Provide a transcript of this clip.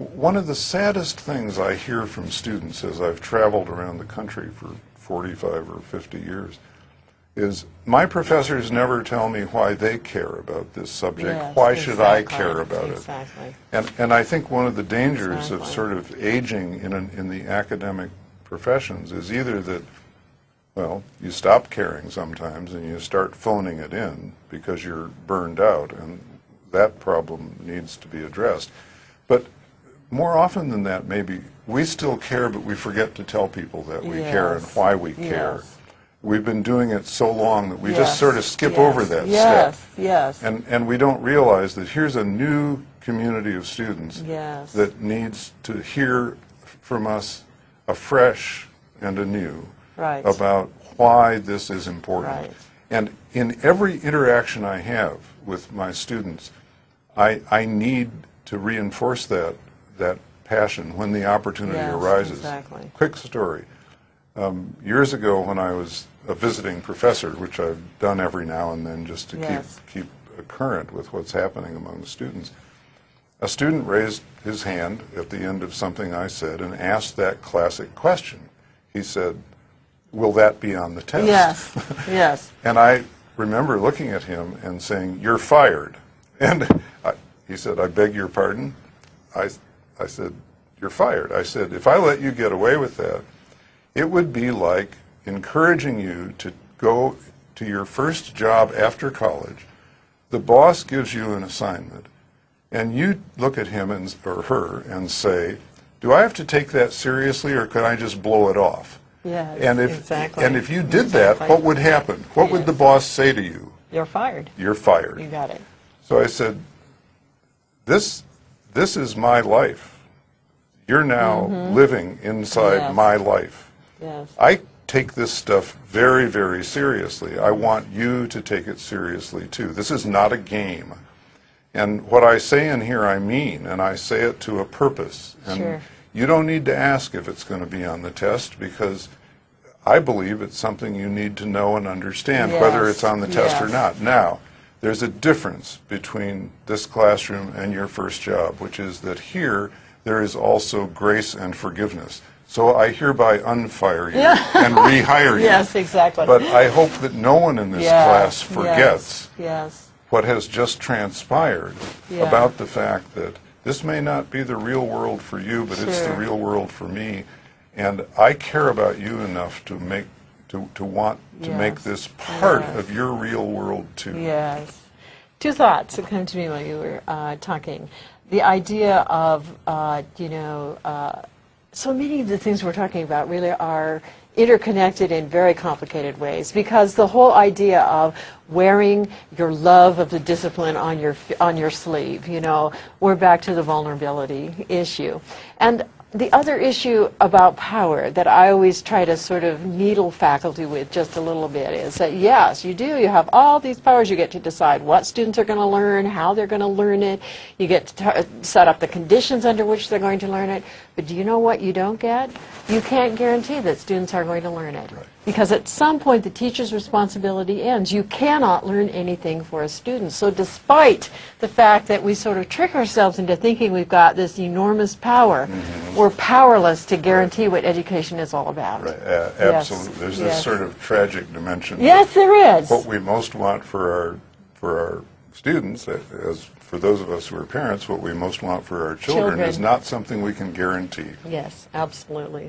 One of the saddest things I hear from students as I've traveled around the country for 45 or 50 years is my professors never tell me why they care about this subject. Yes, why should I exactly, care about exactly. it? And I think one of the dangers of Exactly. sort of aging in the academic professions is either that, well, you stop caring sometimes and you start phoning it in because you're burned out, and that problem needs to be addressed. But more often than that, maybe we still care, but we forget to tell people that we care and why we care. Yes. We've been doing it so long that we Yes. just sort of skip Yes. over that Yes. step. Yes. And we don't realize that here's a new community of students Yes. that needs to hear from us afresh and anew Right. about why this is important. Right. And in every interaction I have with my students, I need to reinforce that passion when the opportunity Yes, arises. exactly. Quick story. Years ago when I was a visiting professor, which I've done every now and then just to Yes. keep current with what's happening among the students, a student raised his hand at the end of something I said and asked that classic question. He said, "Will that be on the test?" Yes. Yes. And I remember looking at him and saying, "You're fired." And he said, "I beg your pardon?" I said, "You're fired." I said, "If I let you get away with that, it would be like encouraging you to go to your first job after college. The boss gives you an assignment, and you look at him or her and say, 'Do I have to take that seriously, or can I just blow it off?' Yes, And exactly. if you did that, what would happen? What would the boss say to you? You're fired. You're fired." You got it. So I said, this is my life. You're now living inside Yes. my life. Yes. I take this stuff very, very seriously. I want you to take it seriously too. This is not a game. And what I say in here, I mean, and I say it to a purpose. And Sure. you don't need to ask if it's going to be on the test, because I believe it's something you need to know and understand, whether Yes. it's on the test or Yes. not. Now, there's a difference between this classroom and your first job, which is that here there is also grace and forgiveness. So I hereby unfire you and rehire you. Yes, exactly. But I hope that no one in this Yes, class forgets Yes. what has just transpired Yeah. about the fact that this may not be the real world for you, but it's the Sure. real world for me. And I care about you enough to want to make Yes. this part Yes. of your real world too. Yes. Two thoughts that came to me while you were talking. The idea of, so many of the things we're talking about really are interconnected in very complicated ways, because the whole idea of wearing your love of the discipline on your sleeve, we're back to the vulnerability issue. And the other issue about power that I always try to sort of needle faculty with just a little bit is that, yes, you have all these powers. You get to decide what students are going to learn, how they're going to learn it. You get to set up the conditions under which they're going to learn it. But do you know what you don't get? You can't guarantee that students are going to learn it. Right. Because at some point the teacher's responsibility ends. You cannot learn anything for a student. So despite the fact that we sort of trick ourselves into thinking we've got this enormous power, we're powerless to guarantee what education is all about. Right. Yes. Absolutely. There's this Yes. sort of tragic dimension. Yes, there is. What we most want for our students, as for those of us who are parents, what we most want for our children is not something we can guarantee. Yes, absolutely.